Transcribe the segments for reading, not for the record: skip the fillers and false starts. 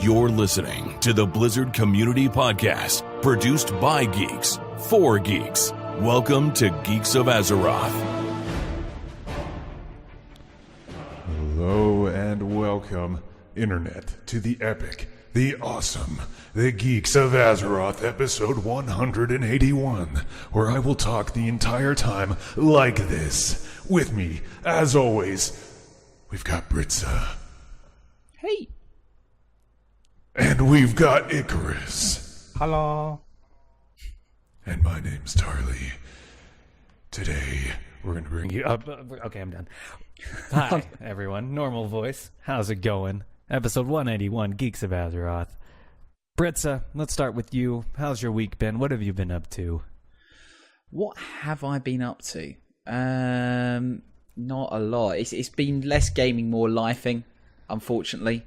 You're listening to the Blizzard Community Podcast, produced by geeks, for geeks. Welcome to Geeks of Azeroth. Hello and welcome, Internet, to the epic, the awesome, the Geeks of Azeroth, episode 181, where I will talk the entire time like this. With me, as always, we've got Britza. Hey. And we've got Icarus. Hello. And my name's Tarly. Today, we're going to bring you up. Okay, I'm done. Hi, everyone. Normal voice. How's it going? Episode 181, Geeks of Azeroth. Britza, let's start with you. How's your week been? What have you been up to? What have I been up to? Not a lot. It's been less gaming, more lifing, unfortunately.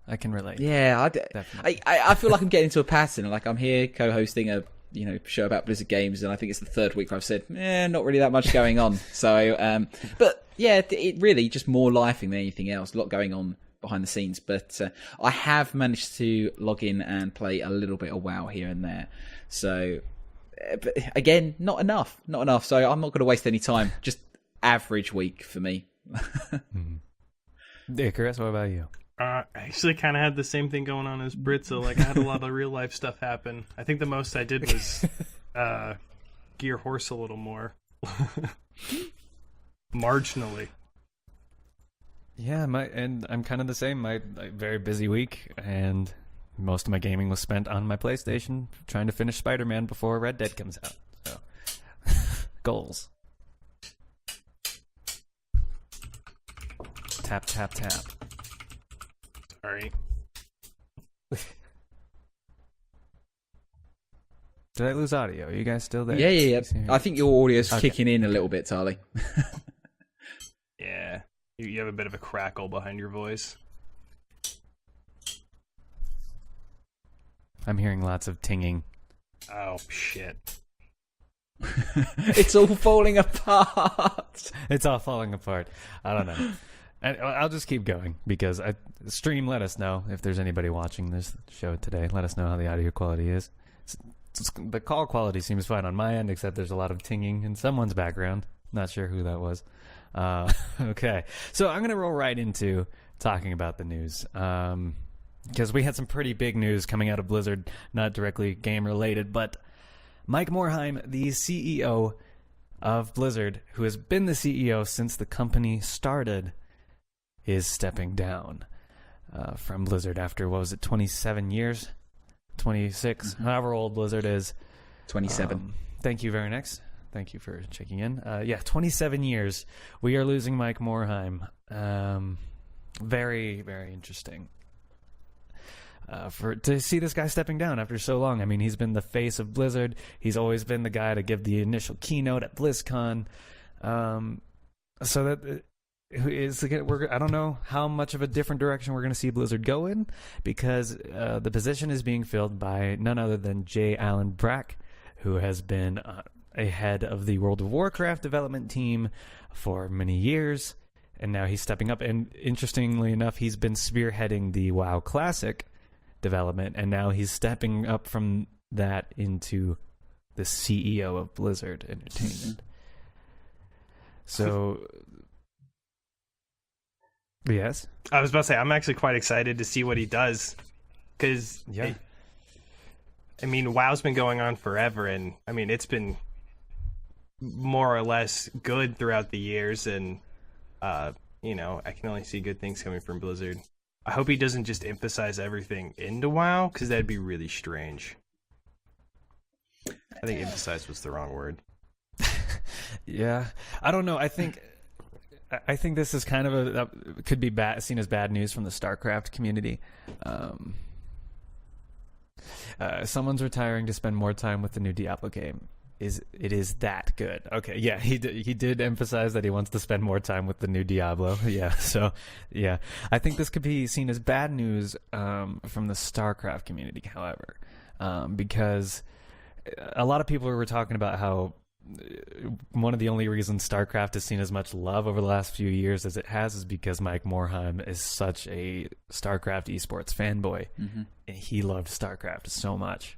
I can relate. Yeah, Definitely. I feel like I'm getting into a pattern. Like I'm here co-hosting a show about Blizzard games, and I think it's the third week where I've said, not really that much going on. So, but yeah, it really just more lifing than anything else. A lot going on behind the scenes, but I have managed to log in and play a little bit of WoW here and there. So, but again, not enough. So I'm not going to waste any time. Just average week for me. Icarus, what about you? I actually kind of had the same thing going on as Britza. Like, I had a lot of real life stuff happen. I think the most I did was gear horse a little more. Marginally. Yeah, I'm kind of the same. My very busy week, and most of my gaming was spent on my PlayStation trying to finish Spider-Man before Red Dead comes out. So, goals. Tap, tap, tap. Sorry. Did I lose audio? Are you guys still there? Yeah. I think your audio's kicking in a little bit, Tarly. Yeah. You have a bit of a crackle behind your voice. I'm hearing lots of tinging. Oh, shit. It's all falling apart. It's all falling apart. I don't know. I'll just keep going because stream. Let us know if there's anybody watching this show today. Let us know how the audio quality is. The call quality seems fine on my end, except there's a lot of tinging in someone's background. Not sure who that was. Okay, so I'm gonna roll right into talking about the news because we had some pretty big news coming out of Blizzard, not directly game related, but Mike Morhaime, the CEO of Blizzard, who has been the CEO since the company started, is stepping down from Blizzard after, 27 years? 26, however old Blizzard is. 27. Thank you very much. Thank you for checking in. 27 years. We are losing Mike Morhaime. Very, very interesting. To see this guy stepping down after so long. I mean, he's been the face of Blizzard. He's always been the guy to give the initial keynote at BlizzCon. So that... I don't know how much of a different direction we're going to see Blizzard go in, because the position is being filled by none other than J. Allen Brack, who has been a head of the World of Warcraft development team for many years, and now he's stepping up. And interestingly enough, he's been spearheading the WoW Classic development, and now he's stepping up from that into the CEO of Blizzard Entertainment. So... Yes? I was about to say, I'm actually quite excited to see what he does. Because, WoW's been going on forever, and, it's been more or less good throughout the years, and, I can only see good things coming from Blizzard. I hope he doesn't just emphasize everything into WoW, because that'd be really strange. I think emphasize was the wrong word. Yeah. I don't know. I think this is kind of could be seen as bad news from the StarCraft community. Someone's retiring to spend more time with the new Diablo game. It is that good? Okay, yeah, he did emphasize that he wants to spend more time with the new Diablo. Yeah, so yeah, I think this could be seen as bad news from the StarCraft community. However, because a lot of people were talking about how one of the only reasons StarCraft has seen as much love over the last few years as it has is because Mike Morhaime is such a StarCraft esports fanboy. And he loved StarCraft so much.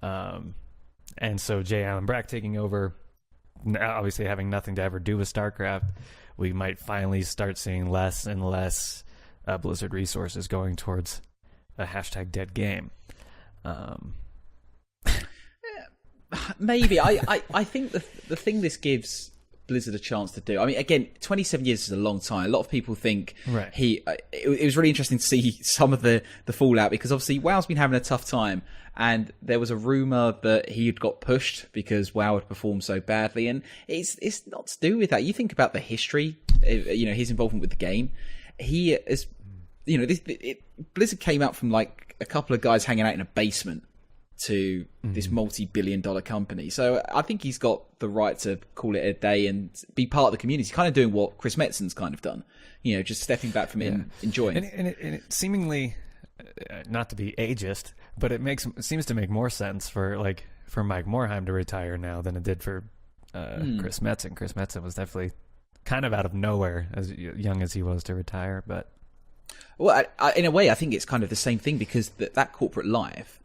And so J. Allen Brack taking over, obviously having nothing to ever do with StarCraft, we might finally start seeing less and less Blizzard resources going towards a hashtag dead game. Maybe. I think the thing this gives Blizzard a chance to do, I mean, again, 27 years is a long time. A lot of people think it was really interesting to see some of the fallout, because obviously WoW's been having a tough time, and there was a rumor that he had got pushed because WoW had performed so badly, and it's not to do with that. You think about the history, his involvement with the game. He is, Blizzard came out from like a couple of guys hanging out in a basement to this multi-billion-dollar company. So I think he's got the right to call it a day and be part of the community. He's kind of doing what Chris Metzen's kind of done, just stepping back from it and enjoying. And it seemingly, not to be ageist, but it seems to make more sense for Mike Morhaime to retire now than it did for Chris Metzen. Chris Metzen was definitely kind of out of nowhere, as young as he was, to retire. But in a way, I think it's kind of the same thing, because that corporate life.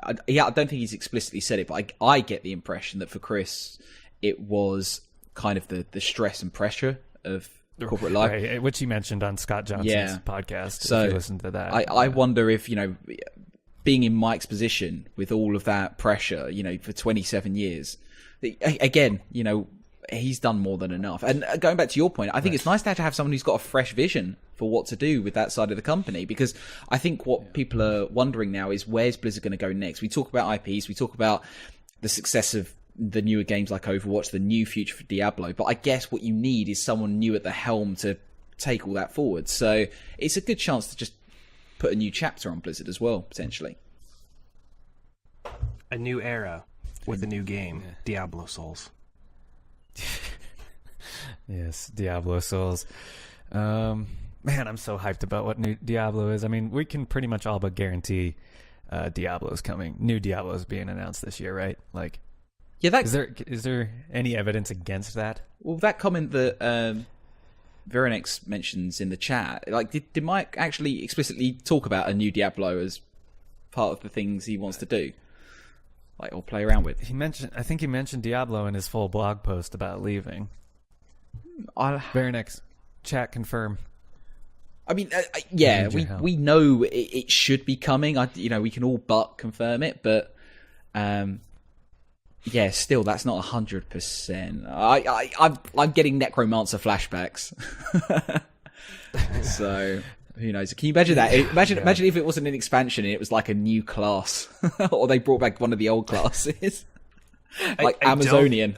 I don't think he's explicitly said it, but I get the impression that for Chris, it was kind of the stress and pressure of corporate life, right, which he mentioned on Scott Johnson's podcast. So if you listen to that, I wonder if being in Mike's position with all of that pressure, for 27 years, again, he's done more than enough. And going back to your point, I think it's nice to have someone who's got a fresh vision for what to do with that side of the company, because I think what people are wondering now is, where's Blizzard going to go next? We talk about IPs, we talk about the success of the newer games like Overwatch, the new future for Diablo, but I guess what you need is someone new at the helm to take all that forward. So it's a good chance to just put a new chapter on Blizzard as well, potentially. A new era with a new game, Diablo Souls. Yes, Diablo Souls. Man, I'm so hyped about what new Diablo is. I mean, we can pretty much all but guarantee Diablo's coming. New Diablo's being announced this year, right? Is there any evidence against that? Well, that comment that Veronex mentions in the chat, did Mike actually explicitly talk about a new Diablo as part of the things he wants to do, or play around with? I think he mentioned Diablo in his full blog post about leaving. Veronex, chat confirm. I mean, we know it should be coming. We can all but confirm it, but still, that's not 100%. I'm getting Necromancer flashbacks. So who knows? Can you imagine that? Imagine if it wasn't an expansion and it was like a new class, or they brought back one of the old classes. Amazonian.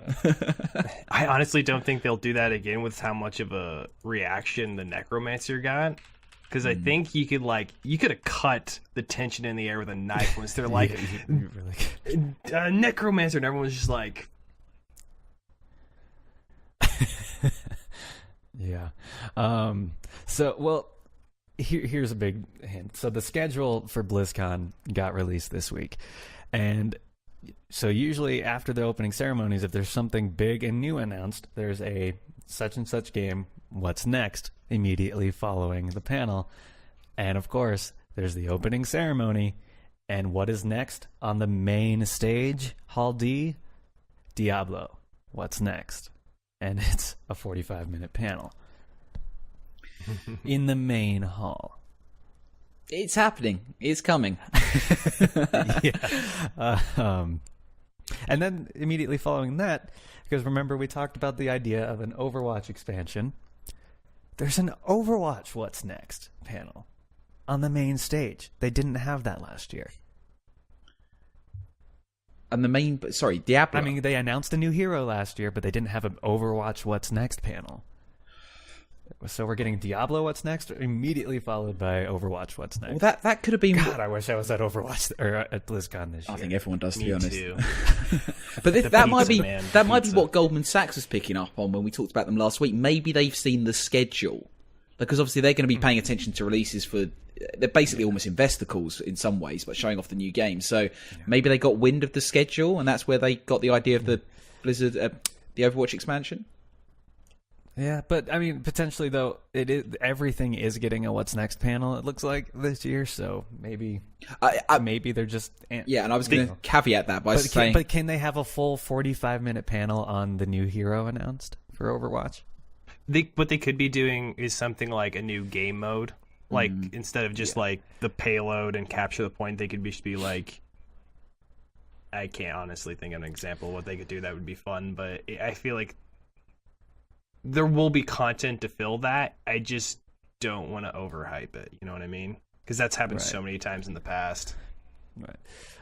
I honestly don't think they'll do that again with how much of a reaction the Necromancer got. Because I think you could have cut the tension in the air with a knife once they're like, Necromancer, and everyone was just like, yeah. Here's a big hint. So the schedule for BlizzCon got released this week, and so usually after the opening ceremonies, if there's something big and new announced, there's a such and such game, what's next, immediately following the panel. And of course, there's the opening ceremony. And what is next on the main stage, Hall D? Diablo. What's next? And it's a 45-minute panel in the main hall. It's happening. It's coming. Yeah. And then immediately following that, because remember we talked about the idea of an Overwatch expansion, there's an Overwatch What's Next panel on the main stage. They didn't have that last year. And Diablo. I mean, they announced a new hero last year, but they didn't have an Overwatch What's Next panel. So we're getting Diablo What's Next, immediately followed by Overwatch What's Next. Well, that could have been... God, I wish I was at Overwatch or at BlizzCon this year. I think everyone does, to be honest. Too. But that might be what Goldman Sachs was picking up on when we talked about them last week. Maybe they've seen the schedule, because obviously they're going to be paying attention to releases for... They're basically almost investor calls in some ways, but showing off the new game. So maybe they got wind of the schedule, and that's where they got the idea of the Blizzard, the Overwatch expansion. Yeah, but I mean, potentially though, everything is getting a what's next panel. It looks like this year, so maybe maybe they're just yeah. And I was going to caveat that by saying, but can they have a full 45-minute panel on the new hero announced for Overwatch? What they could be doing is something like a new game mode, like instead of just like the payload and capture the point, they could be like. I can't honestly think of an example of what they could do that would be fun, but I feel like. There will be content to fill that. I just don't want to overhype it. You know what I mean? Because that's happened so many times in the past. Right.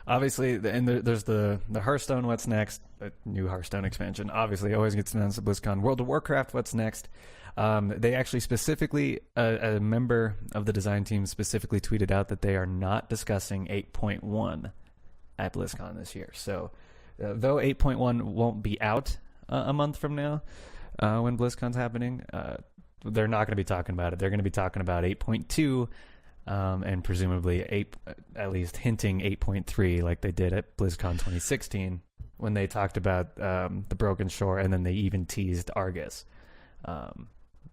Obviously, and there's the Hearthstone. What's next? A new Hearthstone expansion. Obviously, always gets announced at BlizzCon. World of Warcraft. What's next? They actually specifically, a member of the design team specifically tweeted out that they are not discussing 8.1 at BlizzCon this year. So, though 8.1 won't be out a month from now. When BlizzCon's happening, they're not going to be talking about it. They're going to be talking about 8.2, and presumably at least hinting 8.3, like they did at BlizzCon 2016 when they talked about the Broken Shore, and then they even teased Argus.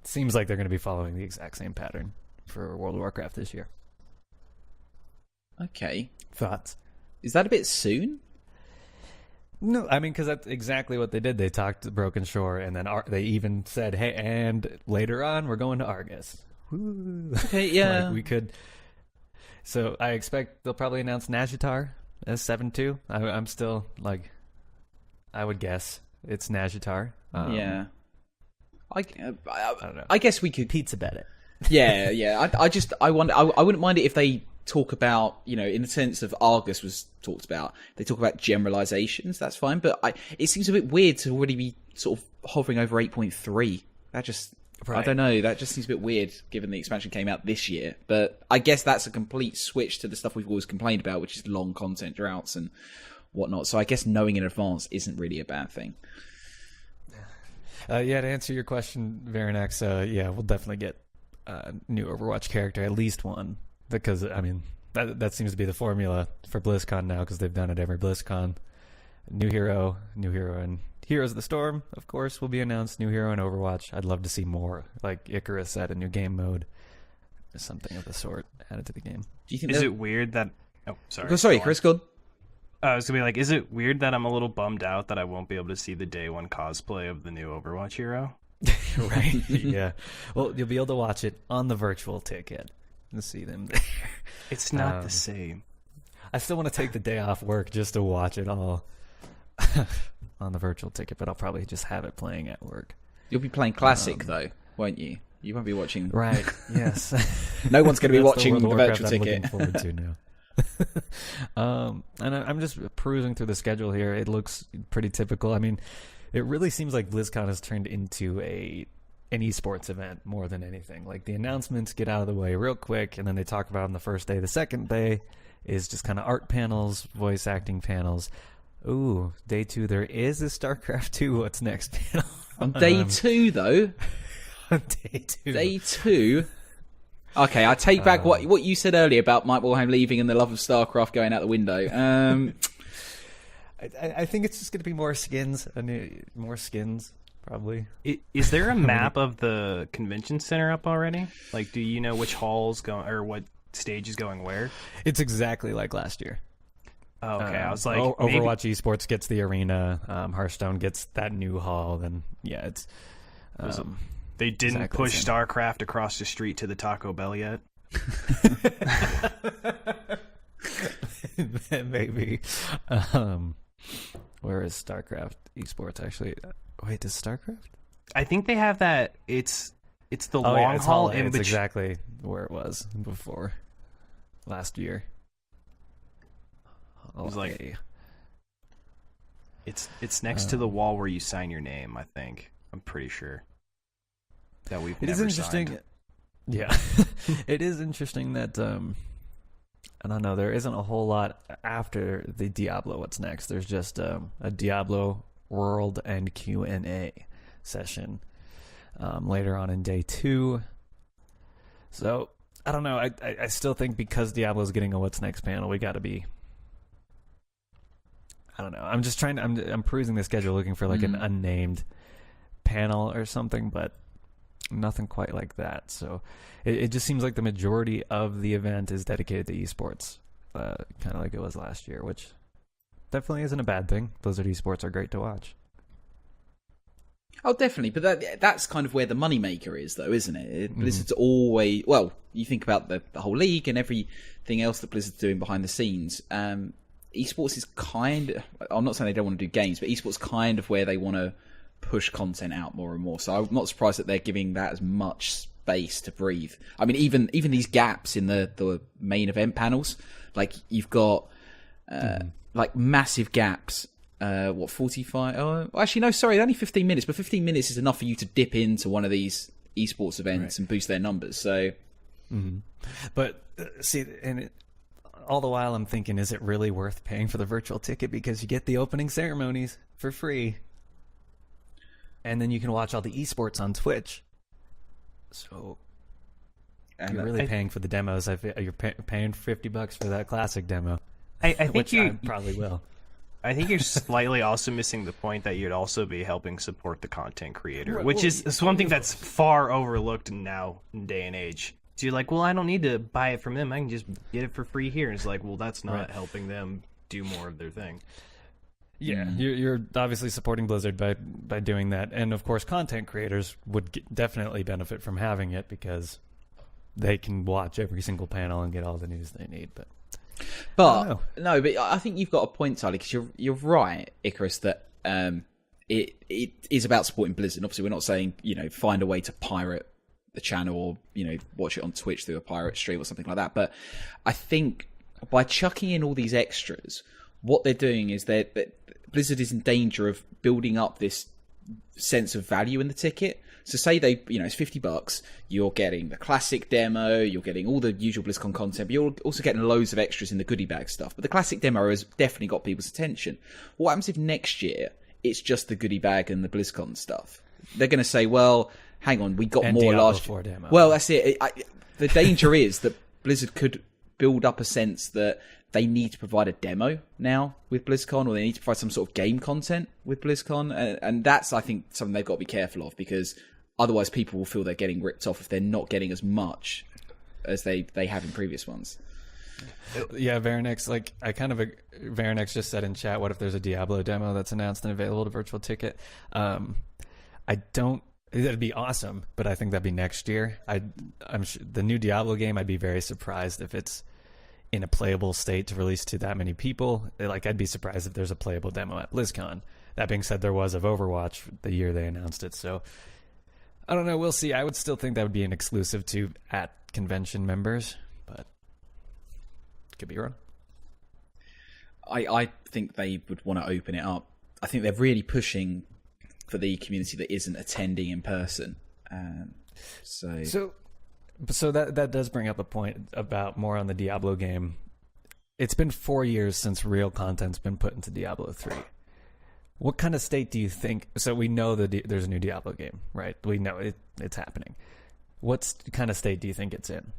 Seems like they're going to be following the exact same pattern for World of Warcraft this year. Okay, thoughts? Is that a bit soon? No, I mean, because that's exactly what they did. They talked to Broken Shore, and then they even said, hey, and later on, we're going to Argus. Woo. Okay, yeah. Like we could. So I expect they'll probably announce Nazjatar as 7.2. I'm still, like, I would guess it's Nazjatar. Yeah. I don't know. I guess we could... Pizza bet it. Yeah. I wonder... I wouldn't mind it if they talk about, in the sense of Argus was talked about, they talk about generalizations, that's fine, but it seems a bit weird to already be sort of hovering over 8.3. That just, I don't know, that just seems a bit weird given the expansion came out this year, but I guess that's a complete switch to the stuff we've always complained about, which is long content droughts and whatnot, so I guess knowing in advance isn't really a bad thing. To answer your question, Varanax, we'll definitely get a new Overwatch character, at least one. Because, I mean, that seems to be the formula for BlizzCon now, because they've done it every BlizzCon. New hero, and Heroes of the Storm, of course, will be announced. New hero in Overwatch. I'd love to see more, like Icarus said, a new game mode, or something of the sort added to the game. Do you think is it weird that... Oh, sorry. Sorry, Chris, go on. I was going to be like, is it weird that I'm a little bummed out that I won't be able to see the day one cosplay of the new Overwatch hero? Right? Yeah. Well, you'll be able to watch it on the virtual ticket. To see them there. It's not the same. I still want to take the day off work just to watch it all on the virtual ticket, but I'll probably just have it playing at work. You'll be playing Classic, though, won't you? You won't be watching... Right, yes. No one's going to be watching the virtual I'm ticket. looking forward to now. And I'm just perusing through the schedule here. It looks pretty typical. I mean, it really seems like BlizzCon has turned into an esports event more than anything. Like, the announcements get out of the way real quick, and then they talk about them the first day. The second day is just kind of art panels, voice acting panels. Ooh, day 2, there is a StarCraft 2 What's Next panel. On day 2, though. On day 2. Day 2. Okay, I take back what you said earlier about Mike Morhaime leaving and the love of StarCraft going out the window. I think it's just going to be more skins. Probably. Is there a map of the convention center up already? Like, do you know which hall's going or what stage is going where? It's exactly like last year. Oh, okay, I was like, Overwatch Esports gets the arena. Hearthstone gets that new hall. Then it's. They didn't push StarCraft across the street to the Taco Bell yet. Maybe. Where is StarCraft Esports actually? Wait, does StarCraft? I think they have that. It's the long haul in It's exactly where it was before last year. It was like it's next to the wall where you sign your name. I think I'm pretty sure that we've. It is interesting. Signed. Yeah, it is interesting that I don't know. There isn't a whole lot after the Diablo. What's next? There's just a Diablo World and Q&A session later on in day 2. So I don't know. I still think because Diablo's getting a What's Next panel, we got to be. I don't know. I'm just trying. I'm perusing the schedule, looking for like an unnamed panel or something, but nothing quite like that. So it just seems like the majority of the event is dedicated to esports, kind of like it was last year, which definitely isn't a bad thing. Blizzard esports are great to watch. Oh, definitely. But that's kind of where the moneymaker is, though, isn't it? Blizzard's always... Well, you think about the whole league and everything else that Blizzard's doing behind the scenes. Esports is kind of... I'm not saying they don't want to do games, but esports kind of where they want to push content out more and more. So I'm not surprised that they're giving that as much space to breathe. I mean, even these gaps in the main event panels, like you've got like massive gaps. 45? Oh, actually, no, sorry, only 15 minutes. But 15 minutes is enough for you to dip into one of these esports events and boost their numbers. So, But see, all the while I'm thinking, is it really worth paying for the virtual ticket because you get the opening ceremonies for free, and then you can watch all the esports on Twitch. So you're really paying for the demos. You're paying $50 for that classic demo. I think which I probably will. I think you're slightly also missing the point that you'd also be helping support the content creator, which is one thing that's far overlooked now in day and age. So you're like, well, I don't need to buy it from them. I can just get it for free here. And it's like, well, that's not helping them do more of their thing. Yeah, you're obviously supporting Blizzard by doing that. And, of course, content creators would definitely benefit from having it because they can watch every single panel and get all the news they need. But I think you've got a point, Tyler, because you're right, Icarus, that it is about supporting Blizzard. Obviously, we're not saying find a way to pirate the channel or watch it on Twitch through a pirate stream or something like that. But I think by chucking in all these extras, what they're doing is that Blizzard is in danger of building up this sense of value in the ticket. So say it's $50, you're getting the classic demo, you're getting all the usual BlizzCon content, but you're also getting loads of extras in the goodie bag stuff. But the classic demo has definitely got people's attention. What happens if next year it's just the goodie bag and the BlizzCon stuff? They're going to say, well, hang on, we got and more Diablo last 4 demo. Well, that's it. The danger is that Blizzard could build up a sense that they need to provide a demo now with BlizzCon, or they need to provide some sort of game content with BlizzCon. And that's, I think, something they've got to be careful of, because otherwise people will feel they're getting ripped off if they're not getting as much as they have in previous ones. Yeah, Veranex, Veranex just said in chat, what if there's a Diablo demo that's announced and available to virtual ticket? That'd be awesome, but I think that'd be next year. I'm sure the new Diablo game, I'd be very surprised if it's in a playable state to release to that many people. I'd be surprised if there's a playable demo at BlizzCon. That being said, there was of Overwatch the year they announced it, so I don't know. We'll see. I would still think that would be an exclusive to at convention members, but could be wrong. I think they would want to open it up. I think they're really pushing for the community that isn't attending in person. So that does bring up a point about more on the Diablo game. It's been 4 years since real content's been put into Diablo 3. What kind of state do you think... So we know that there's a new Diablo game, right? We know it's happening. What kind of state do you think it's in? Do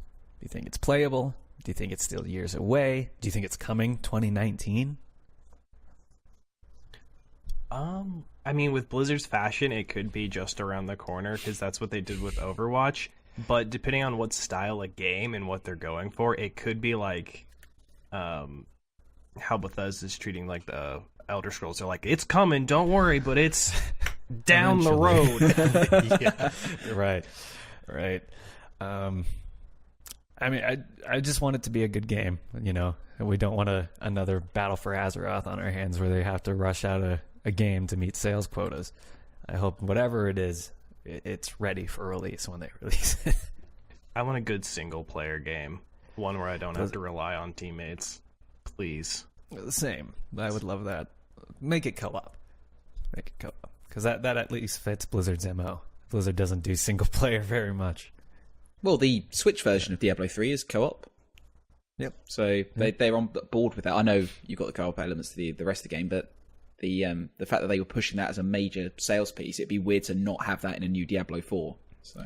you think it's playable? Do you think it's still years away? Do you think it's coming 2019? I mean, with Blizzard's fashion, it could be just around the corner, because that's what they did with Overwatch. But depending on what style of game and what they're going for, it could be like how Bethesda's treating like the Elder Scrolls. They're like, it's coming, don't worry, but it's down the road. Yeah, right. I mean, I just want it to be a good game, We don't want another Battle for Azeroth on our hands where they have to rush out a game to meet sales quotas. I hope whatever it is, it's ready for release when they release it. I want a good single-player game. One where I don't have to rely on teammates. Please. Same. I would love that. Make it co-op. Because that at least fits Blizzard's MO. Blizzard doesn't do single-player very much. Well, the Switch version of Diablo 3 is co-op. Yep. So they're on board with that. I know you've got the co-op elements to the rest of the game, but the fact that they were pushing that as a major sales piece, it'd be weird to not have that in a new Diablo 4. So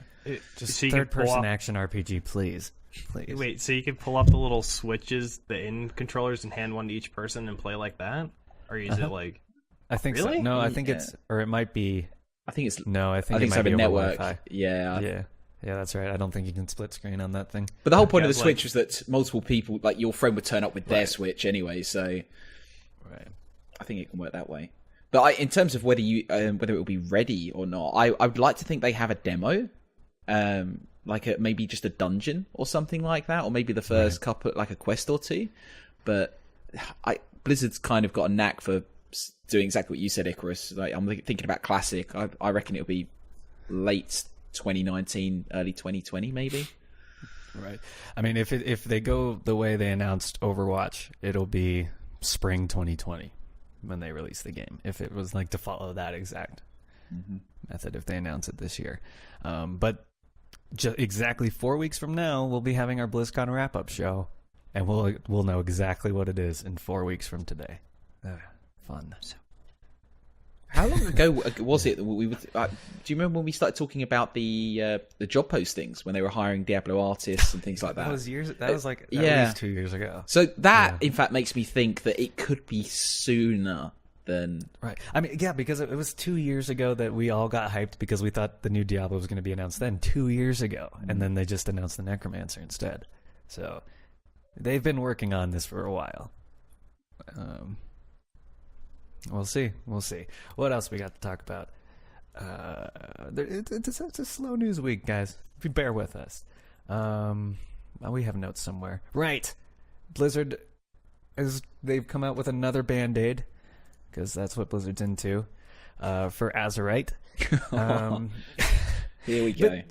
just third-person action RPG, please. Wait, so you can pull up the little switches, the in controllers, and hand one to each person and play like that? or is it like? I think Really? so. No, I think Yeah. it's, or it might be. I think it's. No, I think I think it it's might over be over network. Wi-Fi. Yeah. Yeah, that's right. I don't think you can split screen on that thing. But the whole point Yeah, of the it's Switch was that multiple people, like your friend, would turn up with their Switch anyway. So Right. I think it can work that way. But in terms of whether it will be ready or not, I would like to think they have a demo, like maybe just a dungeon or something like that, or maybe the first couple, like a quest or two. But Blizzard's kind of got a knack for doing exactly what you said, Icarus. Like I'm thinking about Classic. I reckon it'll be late 2019, early 2020, maybe. Right. I mean, if they go the way they announced Overwatch, it'll be spring 2020 when they release the game. If it was like to follow that exact method, if they announce it this year, but exactly 4 weeks from now, we'll be having our BlizzCon wrap-up show, and we'll know exactly what it is in 4 weeks from today. Fun. How long ago was it that we would? Do you remember when we started talking about the job postings when they were hiring Diablo artists and things like that? That was years. That was like at yeah. least 2 years ago. So that, in fact, makes me think that it could be sooner than. Right. I mean, yeah, because it was 2 years ago that we all got hyped because we thought the new Diablo was going to be announced then. 2 years ago, and then they just announced the Necromancer instead. So they've been working on this for a while. We'll see. What else we got to talk about? It's a slow news week, guys. If you bear with us. We have notes somewhere. Right. Blizzard, they've come out with another Band-Aid, because that's what Blizzard's into, for Azerite. Here we go.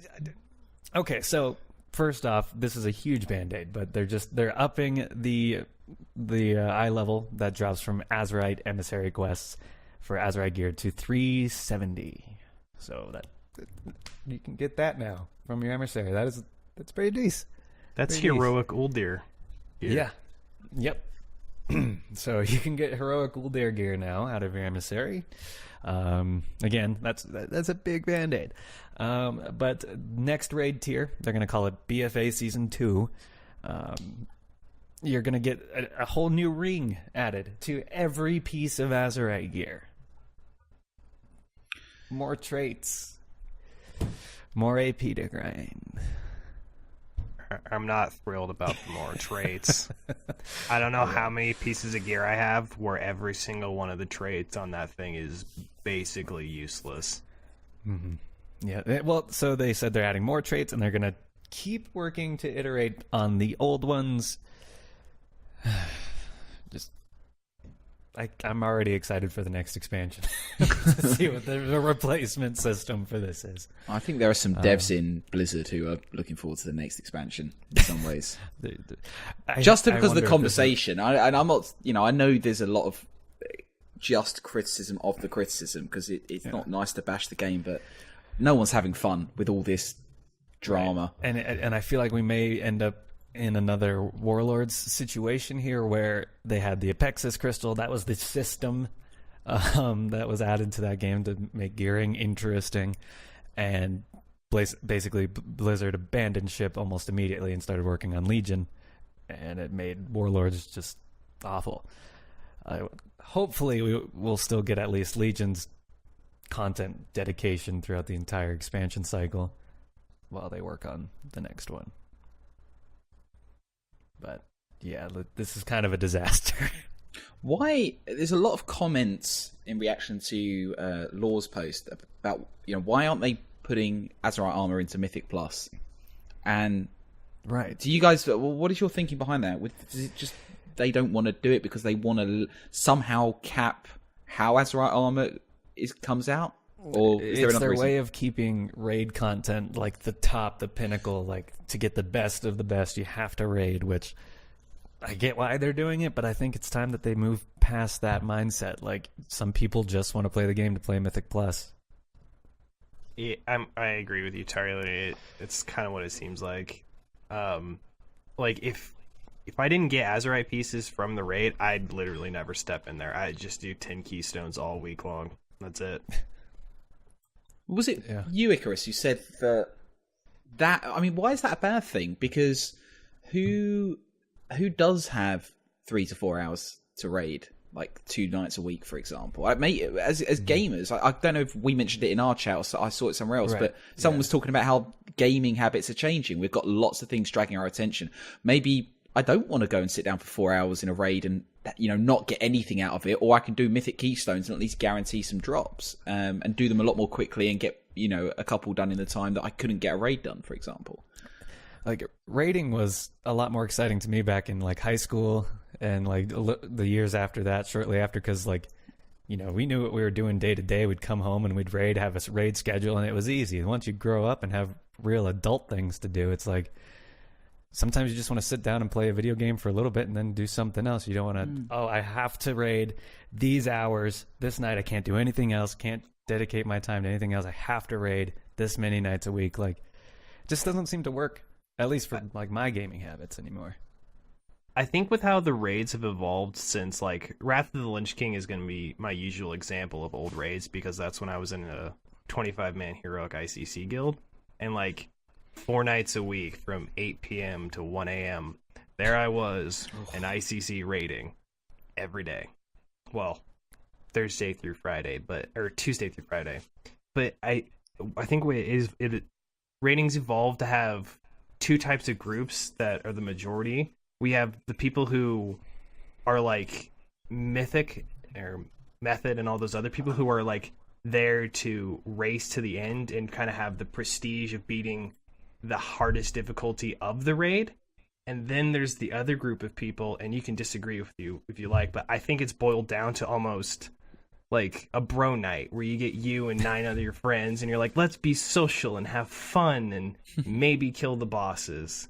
Okay, so first off, this is a huge Band-Aid, but they're upping the eye level that drops from Azerite Emissary quests for Azerite gear to 370. So that you can get that now from your Emissary. That's pretty decent. That's pretty heroic Uldir. Yeah. Yep. So you can get heroic Uldir gear now out of your Emissary. Again, that's a big Band-Aid. But next raid tier, they're going to call it BFA Season 2. You're going to get a whole new ring added to every piece of Azerite gear. More traits. More AP to grind. I'm not thrilled about the more traits. I don't know how many pieces of gear I have where every single one of the traits on that thing is basically useless. Mm-hmm. Yeah, well, so they said they're adding more traits, and they're going to keep working to iterate on the old ones. I'm already excited for the next expansion to see what the replacement system for this is. I think there are some devs in Blizzard who are looking forward to the next expansion in some ways. Just because of the conversation. And I'm not, I know there's a lot of just criticism of the criticism, because it's not nice to bash the game, but no one's having fun with all this drama. Right. And I feel like we may end up in another Warlords situation here, where they had the Apexis Crystal. That was the system that was added to that game to make gearing interesting, and basically Blizzard abandoned ship almost immediately and started working on Legion, and it made Warlords just awful. Hopefully we'll still get at least Legion's content dedication throughout the entire expansion cycle while they work on the next one. But yeah, this is kind of a disaster. Why? There's a lot of comments in reaction to Law's post about why aren't they putting Azerite armor into Mythic Plus? And right, do you guys? What is your thinking behind that? Is it just they don't want to do it because they want to somehow cap how Azerite armor comes out? Or is there it's another their reason? way of keeping raid content like the top, the pinnacle. Like, to get the best of the best, you have to raid, which I get why they're doing it, but I think it's time that they move past that mindset. Like, some people just want to play the game to play Mythic Plus. Yeah, I agree with you, Tyler. It's kind of what it seems like. Like, if I didn't get Azerite pieces from the raid, I'd literally never step in there. I'd just do 10 keystones all week long. That's it. Was it you, Icarus, who said that? I mean, why is that a bad thing? Because who does have 3 to 4 hours to raid? like 2 nights a week, for example. As gamers, I don't know if we mentioned it in our chat or so I saw it somewhere else, but someone was talking about how gaming habits are changing. We've got lots of things dragging our attention. Maybe I don't want to go and sit down for 4 hours in a raid and not get anything out of it, or I can do mythic keystones and at least guarantee some drops, and do them a lot more quickly and get a couple done in the time that I couldn't get a raid done, for example. Like, raiding was a lot more exciting to me back in like high school and like the years after that, shortly after, because like, we knew what we were doing day to day. We'd come home and we'd raid, have a raid schedule, and it was easy. And once you grow up and have real adult things to do, it's like sometimes you just want to sit down and play a video game for a little bit and then do something else. You don't want to, I have to raid these hours this night. I can't do anything else. Can't dedicate my time to anything else. I have to raid this many nights a week. Like, it just doesn't seem to work, at least for like my gaming habits anymore. I think with how the raids have evolved since, like, Wrath of the Lich King is going to be my usual example of old raids, because that's when I was in a 25-man heroic ICC guild, and like 4 nights a week from 8 p.m. to 1 a.m. there I was in ICC raiding every day. Well, Thursday through Friday, or Tuesday through Friday. But I think what it is, ratings evolved to have 2 types of groups that are the majority. We have the people who are like Mythic or Method and all those other people who are like there to race to the end and kind of have the prestige of beating the hardest difficulty of the raid. And then there's the other group of people, and you can disagree with you if you like, but I think it's boiled down to almost like a bro night where you get you and 9 other your friends and you're like, let's be social and have fun and maybe kill the bosses.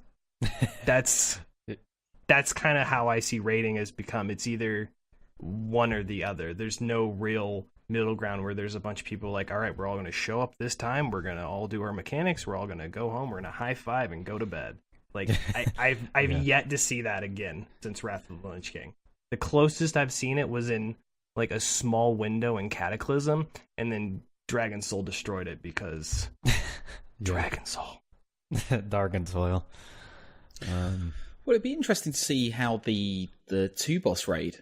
That's kind of how I see raiding has become. It's either one or the other. There's no real middle ground where there's a bunch of people like, all right, we're all going to show up this time. We're going to all do our mechanics. We're all going to go home. We're going to high five and go to bed. Like, I've yet to see that again since Wrath of the Lich King. The closest I've seen it was in like a small window in Cataclysm, and then Dragon Soul destroyed it because Dragon Soul. Dark Soil. Well, it'd be interesting to see how the 2-boss raid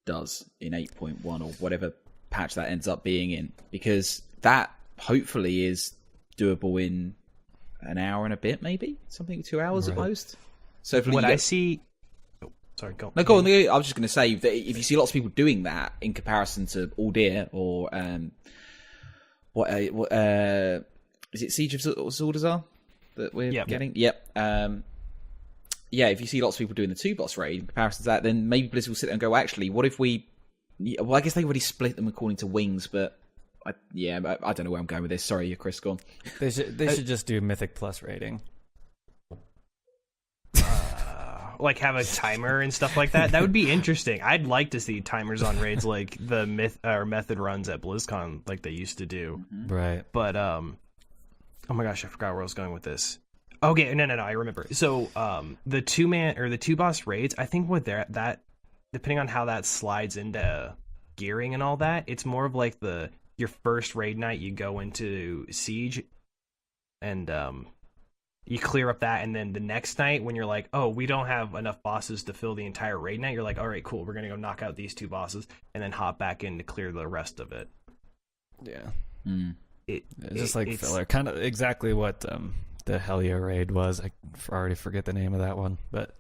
does in 8.1 or whatever patch that ends up being in, because that hopefully is doable in an hour and a bit, maybe something 2 hours at most. So I see. Oh, sorry, go. No, go on. I was just going to say that if you see lots of people doing that in comparison to Aldir or what is it, Siege of Zaldazar that we're getting? Yep. Yeah, if you see lots of people doing the 2-boss raid in comparison to that, then maybe Blizzard will sit there and go, actually, what if we... Well, I guess they already split them according to wings, but I don't know where I'm going with this. Sorry, Chris, go on. They should just do Mythic Plus rating. Like have a timer and stuff like that. That would be interesting. I'd like to see timers on raids like the Method runs at BlizzCon like they used to do. Right. But, oh my gosh, I forgot where I was going with this. Okay, no, I remember. So, the 2-man or the 2-boss raids, I think with that, depending on how that slides into gearing and all that, it's more of like your first raid night. You go into Siege, and you clear up that, and then the next night when you're like, oh, we don't have enough bosses to fill the entire raid night, you're like, all right, cool, we're gonna go knock out these 2 bosses, and then hop back in to clear the rest of it. Yeah. It's just like filler, kind of exactly what the Helio raid was. I already forget the name of that one, but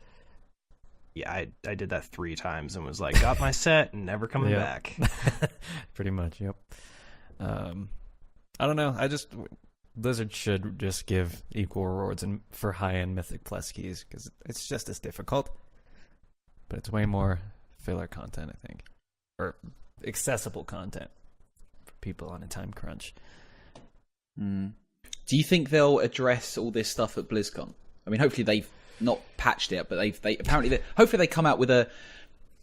yeah, I did that 3 times and was like, got my set and never coming back. Pretty much, yep. I don't know. Blizzard should just give equal rewards for high-end Mythic Plus keys, because it's just as difficult, but it's way more filler content, I think, or accessible content for people on a time crunch. Do you think they'll address all this stuff at BlizzCon? I mean, hopefully they've not patched it, but they apparently hopefully they come out with a.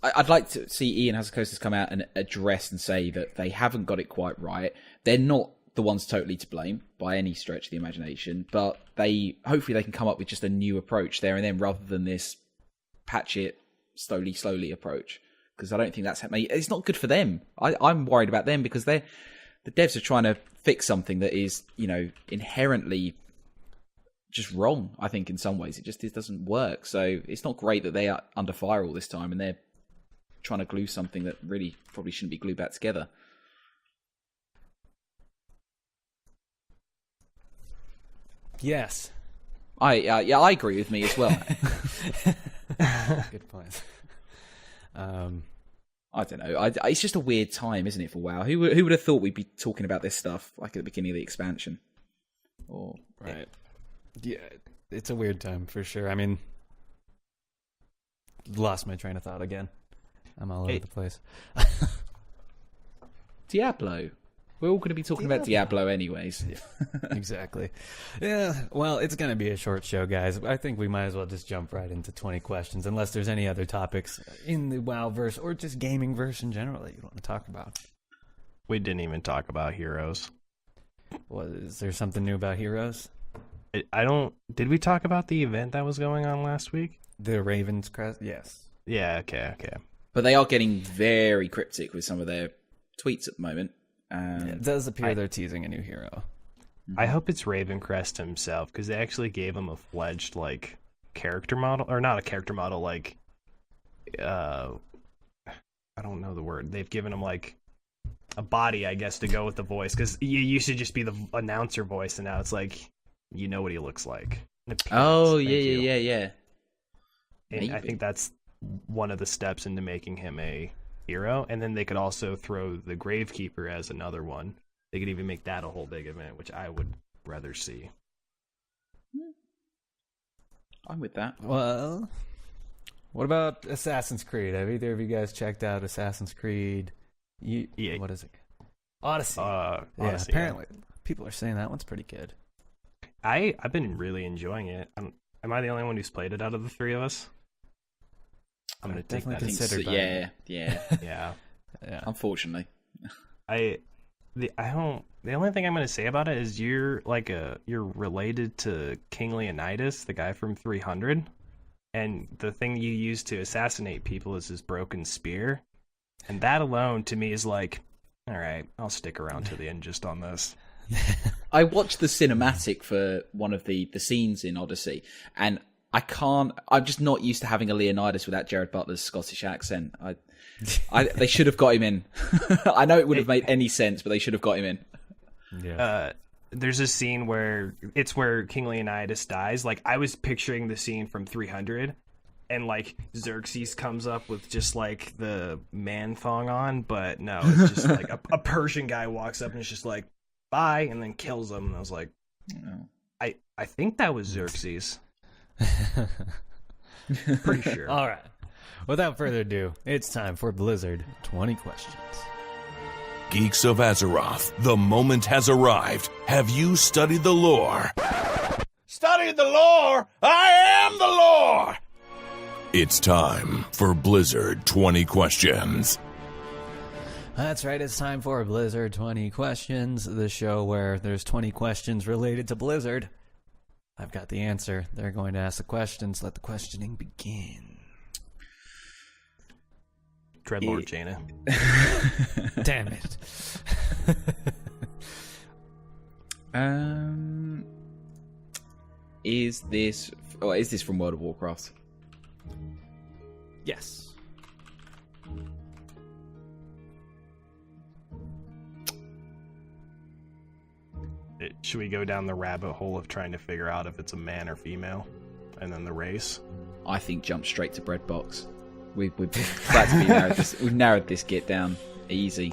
I'd like to see Ian Hazzikostas come out and address and say that they haven't got it quite right. They're not the ones totally to blame by any stretch of the imagination, but hopefully they can come up with just a new approach there and then, rather than this patch it slowly approach, because I don't think it's not good for them. I'm worried about them because the devs are trying to fix something that is, inherently just wrong. I think in some ways it doesn't work. So it's not great that they are under fire all this time and they're trying to glue something that really probably shouldn't be glued back together. Yes. I agree with me as well. Good point. I don't know. It's just a weird time, isn't it, for WoW? Who would have thought we'd be talking about this stuff like at the beginning of the expansion? Or Right. Yeah, it's a weird time for sure. I mean, lost my train of thought again. I'm all over the place. Diablo. We're all going to be talking about Diablo anyways. Exactly. Yeah, well, it's going to be a short show, guys. I think we might as well just jump right into 20 questions, unless there's any other topics in the WoW-verse or just gaming-verse in general that you want to talk about. We didn't even talk about Heroes. Is there something new about Heroes? I don't... Did we talk about the event that was going on last week? The Raven's Crest? Yes. Yeah, okay. But they are getting very cryptic with some of their tweets at the moment. It does appear they're teasing a new hero. I hope it's Ravencrest himself, because they actually gave him a fledged, like, character model, or not a character model, like, I don't know the word. They've given him, like, a body, I guess, to go with the voice, because you used to just be the announcer voice, and now it's like, you know what he looks like. Oh, Thank you. yeah. And Maybe. I think that's one of the steps into making him a hero, and then they could also throw the Gravekeeper as another one. They could even make that a whole big event, which I would rather see. I'm with that. Well, what about Assassin's Creed? Have either of you guys checked out Assassin's Creed? Yeah. What is it? Odyssey. Odyssey, apparently people are saying that one's pretty good. I've been really enjoying it. Am I the only one who's played it out of the three of us? I'm gonna take definitely that. considered by Yeah. Yeah. Unfortunately. The only thing I'm gonna say about it is you're related to King Leonidas, the guy from 300, and the thing you use to assassinate people is his broken spear, and that alone to me is like, all right, I'll stick around to the end just on this. I watched the cinematic for one of the scenes in Odyssey, and I'm just not used to having a Leonidas without Jared Butler's Scottish accent. They should have got him in. I know it would have made any sense, but they should have got him in. Yeah. There's a scene where King Leonidas dies. Like, I was picturing the scene from 300, and like Xerxes comes up with just like the man thong on, but no, it's just like a Persian guy walks up and it's just like, bye, and then kills him. And I was like, I think that was Xerxes. Pretty sure. All right. Without further ado, it's time for Blizzard 20 questions. Geeks of Azeroth, the moment has arrived. Have you studied the lore? Studied the lore? I am the lore! It's time for Blizzard 20 questions. That's right, it's time for Blizzard 20 questions, the show where there's 20 questions related to Blizzard. I've got the answer. They're going to ask the questions. Let the questioning begin. Dreadlord Jaina. Damn it. Is this from World of Warcraft? Yes. Should we go down the rabbit hole of trying to figure out if it's a man or female, and then the race? I think jump straight to Breadbox. We've practically narrowed this. We've narrowed this git down easy.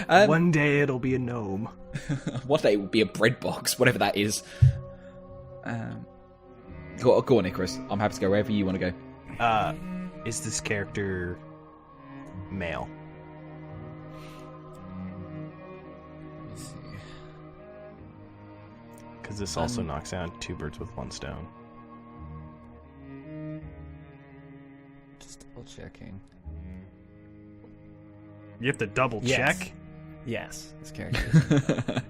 One day it'll be a gnome. One day it will be a Breadbox, whatever that is. Go on, Icarus. I'm happy to go wherever you want to go. Is this character male? Let me see. Because this also knocks down two birds with one stone. Just double checking. You have to double Yes. check? Yes, this character.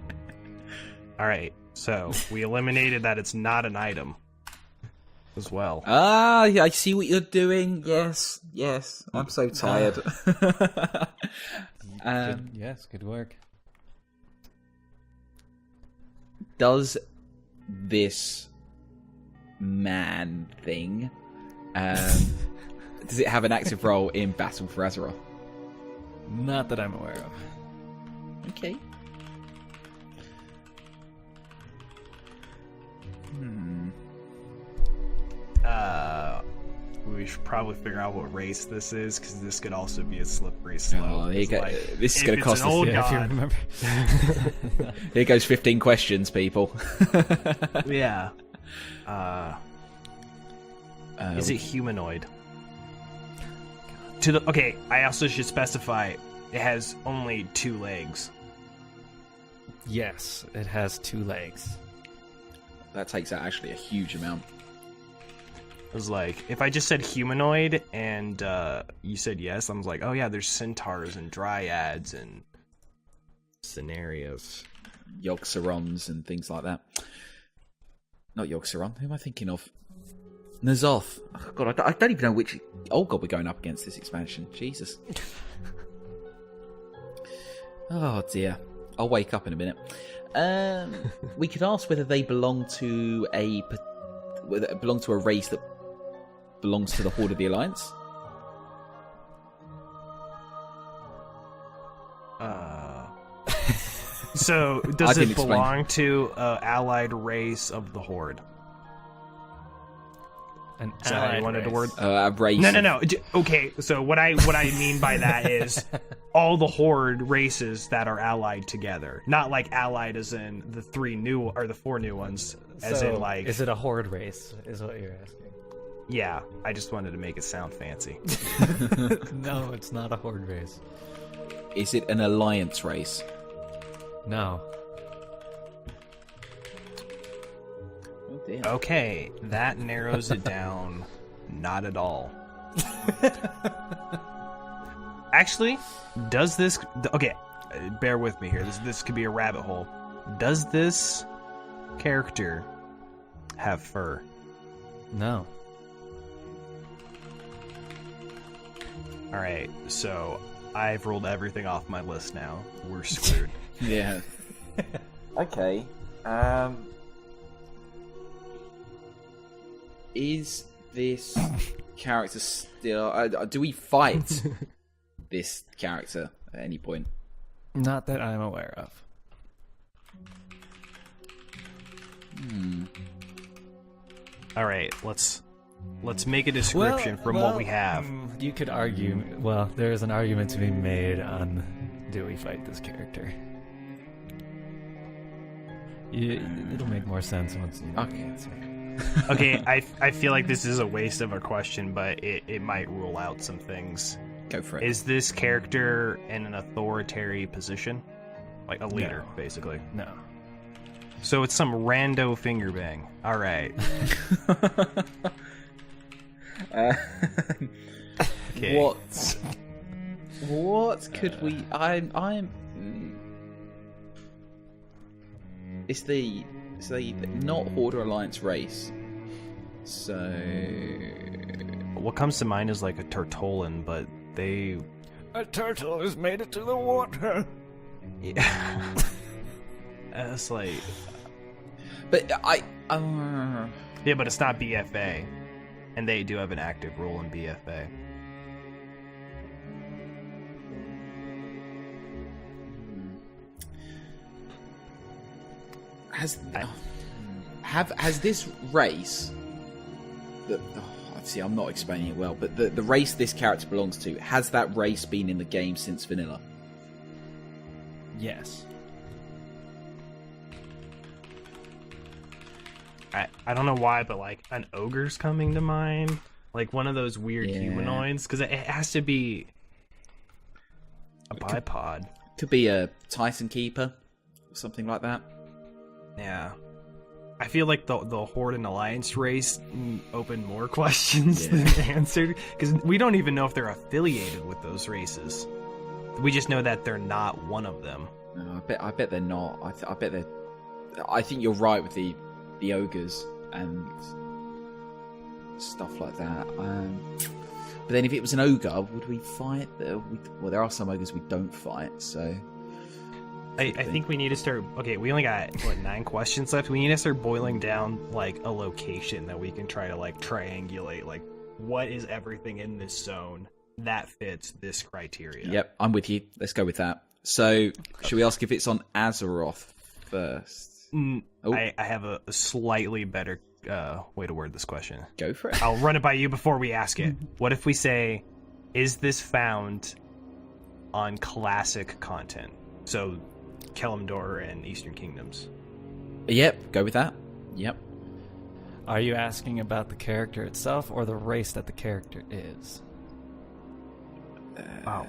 All right, so we eliminated that it's not an item as well. I see what you're doing. Yes. I'm so tired. Yes, good work. Does this man thing Does it have an active role in Battle for Azeroth? Not that I'm aware of. Okay. We should probably figure out what race this is, because this could also be a slippery slope. Oh, here go. This is if going to cost it's an us. old Yeah, if you god, remember. Here goes 15 questions, people. yeah. Is it humanoid? Okay, I also should specify it has only 2 legs. Yes, it has 2 legs. That takes out actually a huge amount. I was like, if I just said humanoid and you said yes, I was like, oh yeah, there's centaurs and dryads and scenarios. Yogg-Sarongs and things like that. Not Yogg-Saron. Who am I thinking of? N'Zoth. Oh, God, I don't even know which old god we're going up against this expansion. Jesus. Oh dear. I'll wake up in a minute. We could ask whether they belong to a race that belongs to the Horde of the Alliance. So does it belong to an allied race of the Horde? An Is that how you allied wanted to word? A race. No. Okay, so what I mean by that is all the Horde races that are allied together, not like allied as in the 4 new ones, as in like. Is it a horde race? Is what you're asking? Yeah, I just wanted to make it sound fancy. No, it's not a horde race. Is it an alliance race? No. Oh dear. Okay, that narrows it down. Not at all. Actually, does this... Okay, bear with me here. This could be a rabbit hole. Does this character have fur? No. Alright, so I've rolled everything off my list now. We're screwed. Yeah. Okay. Is this character still... do we fight this character at any point? Not that I'm aware of. Alright, let's make a description from what we have. You could argue... Well, there is an argument to be made on... Do we fight this character? It'll make more sense once you answer. Okay, I feel like this is a waste of a question, but it might rule out some things. Go for it. Is this character in an authoritarian position? Like a leader, No. basically. No. So it's some rando finger bang. Alright. Okay. What could we... It's the not Horde or Alliance race. So... What comes to mind is like a Turtolin, but they... A turtle has made it to the water. Yeah. It's like... But Yeah, but it's not BFA. And they do have an active role in BFA. Has this race... See, I'm not explaining it well, but the race this character belongs to, has that race been in the game since vanilla? Yes. I don't know why, but like an ogre's coming to mind. Like one of those weird Yeah. humanoids. Because it has to be a bipod. Could be a Tyson Keeper, or something like that. Yeah. I feel like the Horde and Alliance race opened more questions than answered. Because we don't even know if they're affiliated with those races. We just know that they're not one of them. No, I bet they're not. I bet they're... I think you're right with the ogres and stuff like that. But then if it was an ogre, would we fight? Well, there are some ogres we don't fight, so... I think we need to start... Okay, we only got, 9 questions left. We need to start boiling down, a location that we can try to, triangulate, what is everything in this zone that fits this criteria? Yep, I'm with you. Let's go with that. So, should we ask if it's on Azeroth first? I have a slightly better way to word this question. Go for it. I'll run it by you before we ask it. What if we say, is this found on classic content? So, Kalimdor and Eastern Kingdoms. Yep, go with that. Yep. Are you asking about the character itself or the race that the character is? Wow.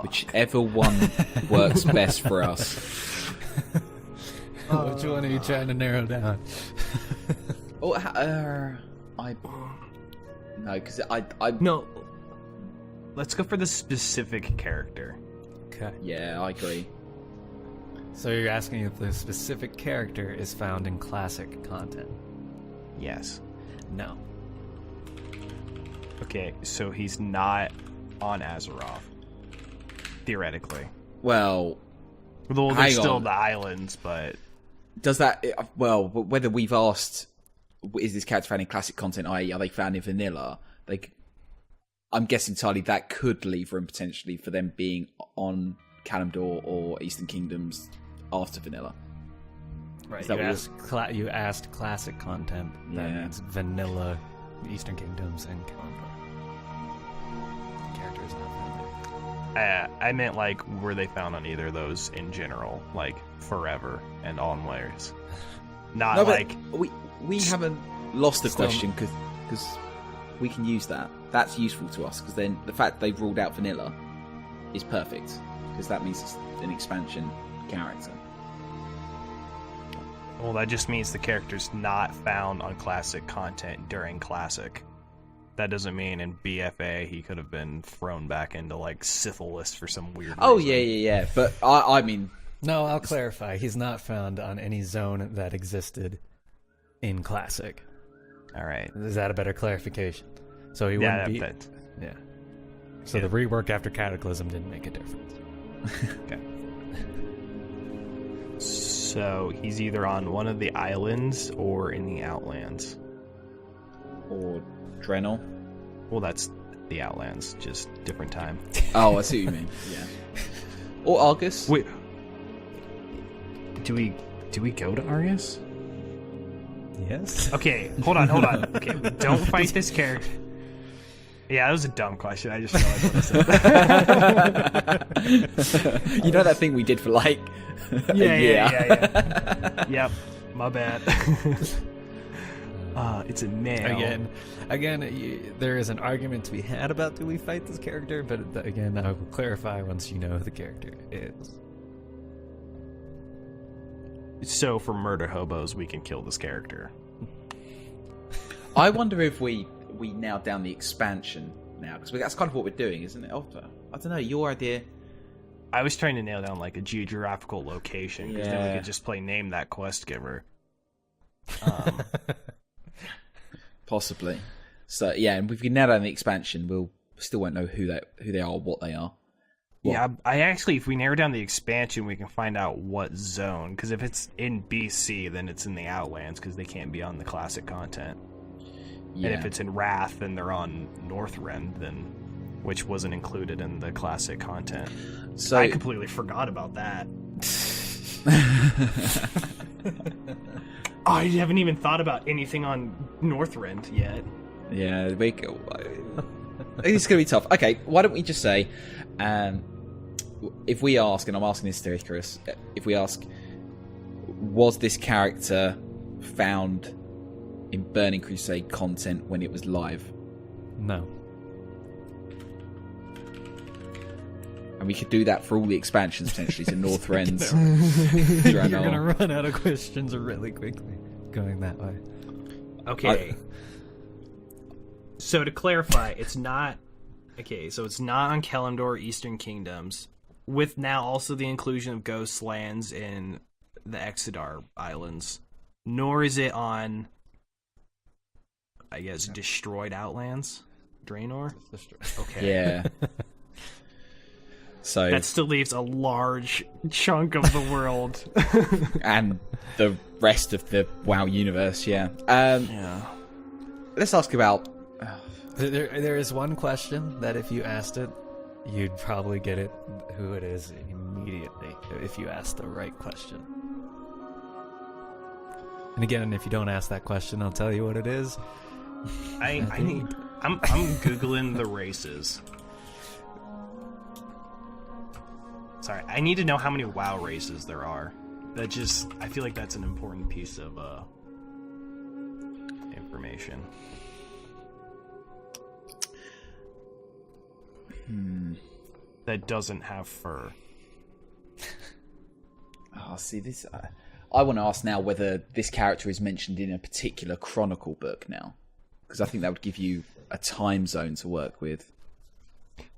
Whichever one works best for us. Which one are you trying to narrow down? No. Let's go for the specific character. Okay. Yeah, I agree. So you're asking if the specific character is found in classic content? Yes. No. Okay, so he's not on Azeroth. Theoretically. Well, Though hang there's still on. the islands, but... Does that... Well, whether we've asked, is this character found in classic content, i.e. are they found in vanilla? I'm guessing entirely that could leave room potentially for them being on Kalimdor or Eastern Kingdoms after vanilla. Right. Is that You asked classic content. That Yeah. means vanilla, Eastern Kingdoms, and Kalimdor. The character is not found there. I meant, like, were they found on either of those in general? Like, forever and always? Not No, like... but we haven't lost the Still- question because we can use that. That's useful to us because then the fact they've ruled out vanilla is perfect because that means it's an expansion character. Well, that just means the character's not found on classic content during classic. That doesn't mean in BFA he could have been thrown back into, like, Syphilis for some weird Oh, reason. yeah. But I mean... No, I'll clarify. He's not found on any zone that existed in classic. All right. Is that a better clarification? So he Yeah, wouldn't be... that fits. Yeah. So the rework after Cataclysm didn't make a difference. Okay. So he's either on one of the islands or in the Outlands. Or Drenel. Well, that's the Outlands, just different time. Oh, I see what you mean. Yeah. Or Argus. Wait. Do we go to Argus? Yes? Okay, hold on. Okay, we don't fight this character. Yeah, that was a dumb question. I just realized what I said. You know that thing we did for like a year? Yeah. Yep, my bad. It's a male. Again, there is an argument to be had about do we fight this character, but again, I will clarify once you know who the character is. So for murder hobos, we can kill this character. I wonder if we nail down the expansion now because that's kind of what we're doing, isn't it? I don't know. Your idea. I was trying to nail down like a geographical location because then we Yeah. could just play name that quest giver. Possibly. So yeah, and if we nail down the expansion, we'll still won't know who they are or what they are. Yeah, I actually, if we narrow down the expansion, we can find out what zone. Because if it's in BC, then it's in the Outlands because they can't be on the classic content. Yeah. And if it's in Wrath, then they're on Northrend, then which wasn't included in the classic content. So I completely forgot about that. I haven't even thought about anything on Northrend yet. yeah, it's gonna be tough. Okay, why don't we just say, if we ask, and I'm asking this to Icarus, if we ask, was this character found in Burning Crusade content when it was live? No. And we could do that for all the expansions potentially to Northrend. You're going to run out of questions really quickly going that way. Okay. So to clarify, it's not... Okay, so it's not on Kalimdor Eastern Kingdoms, with now also the inclusion of Ghostlands in the Exodar Islands. Nor is it on, I guess, Destroyed Outlands? Draenor? Okay. Yeah. So That still leaves a large chunk of the world. and the rest of the WoW universe, yeah. Yeah. Let's ask about. There is one question that if you asked it, you'd probably get it who it is immediately if you asked the right question. And again, if you don't ask that question, I'll tell you what it is. I'm googling the races. Sorry, I need to know how many WoW races there are. I feel like that's an important piece of information. That doesn't have fur. Oh, see this. I want to ask now whether this character is mentioned in a particular Chronicle book now, because I think that would give you a time zone to work with.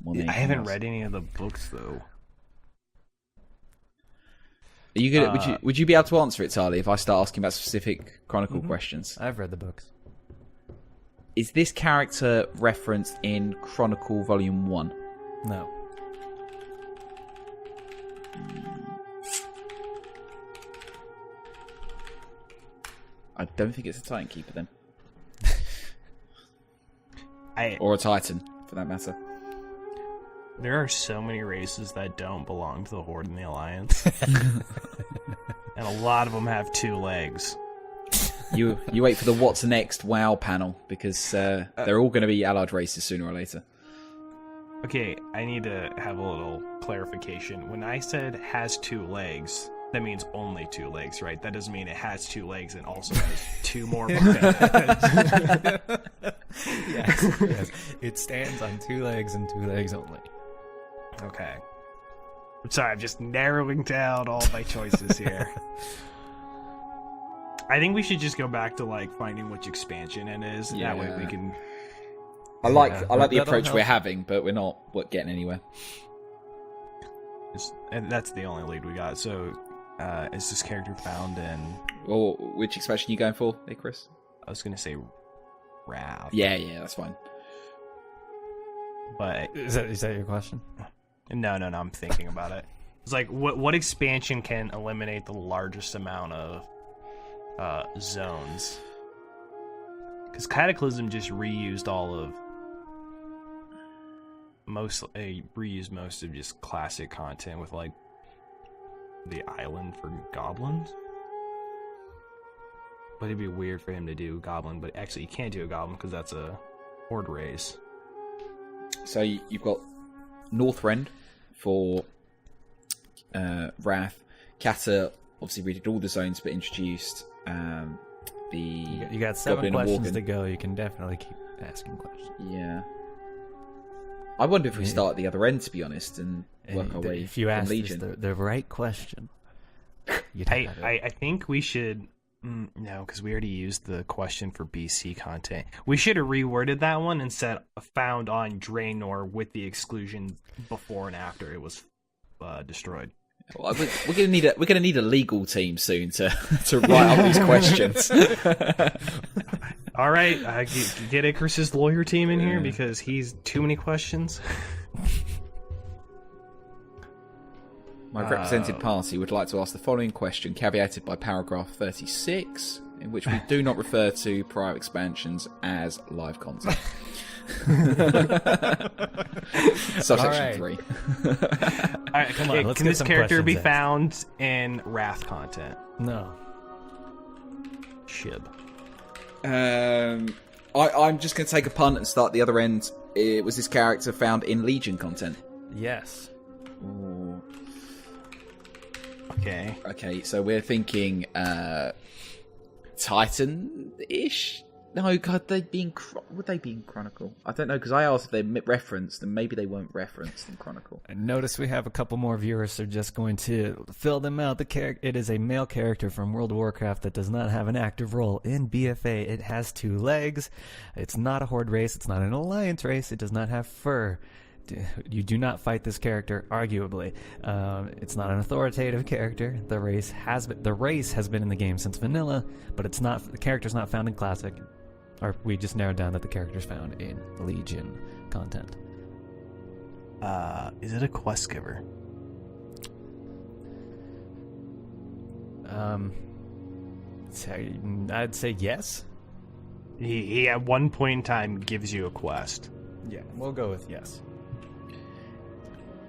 I haven't read any of the books though. Are you good? Would you be able to answer it, Tali, if I start asking about specific Chronicle questions? I've read the books. Is this character referenced in Chronicle Volume 1? No. I don't think it's a Titan Keeper then. Or a Titan, for that matter. There are so many races that don't belong to the Horde and the Alliance. And a lot of them have 2 legs. You wait for the What's Next WoW panel, because they're all going to be allied races sooner or later. Okay, I need to have a little clarification. When I said has 2 legs, that means only 2 legs, right? That doesn't mean it has 2 legs and also has 2 more legs. Yes. It stands on 2 legs and 2 legs only. Okay. I'm sorry, I'm just narrowing down all my choices here. I think we should just go back to finding which expansion it is, and that way we can. I like the approach we're having, but we're not getting anywhere. And that's the only lead we got. So, is this character found in? Well, which expansion are you going for, Chris? I was gonna say Wrath. Yeah, that's fine. But is that your question? No. I'm thinking about it. It's like what expansion can eliminate the largest amount of zones? Because Cataclysm just reused most of just classic content with the island for goblins. But it'd be weird for him to do goblin, but actually you can't do a goblin because that's a horde race. So you've got Northrend for Wrath. Kata obviously redid all the zones but introduced You got 7 questions to go. You can definitely keep asking questions. Yeah. I wonder if we start at the other end, to be honest, and work our way if you from ask Legion. the right question. I think we should... No, because we already used the question for BC content. We should have reworded that one and said found on Draenor with the exclusion before and after it was destroyed. Well, we're gonna need a legal team soon to write up these questions. All right, get Icarus's lawyer team in here because he's too many questions. My represented party would like to ask the following question, caveated by paragraph 36, in which we do not refer to prior expansions as live content. Subsection 3. All right, come on. Can this character be found in Wrath content? No. Shib. I'm just going to take a punt and start the other end. Was this character found in Legion content? Yes. Ooh. Okay, so we're thinking Titan-ish? No, God, would they be in Chronicle? I don't know, because I asked if they're referenced, and maybe they weren't referenced in Chronicle. And notice we have a couple more viewers, so just going to fill them out. It is a male character from World of Warcraft that does not have an active role in BFA. It has 2 legs. It's not a Horde race. It's not an Alliance race. It does not have fur. You do not fight this character, arguably. It's not an authoritative character. The race has been in the game since vanilla, but it's not. The character's not found in Classic. Or we just narrowed down that the character's found in Legion content. Is it a quest giver? I'd say yes. He at one point in time gives you a quest. Yeah, we'll go with yes.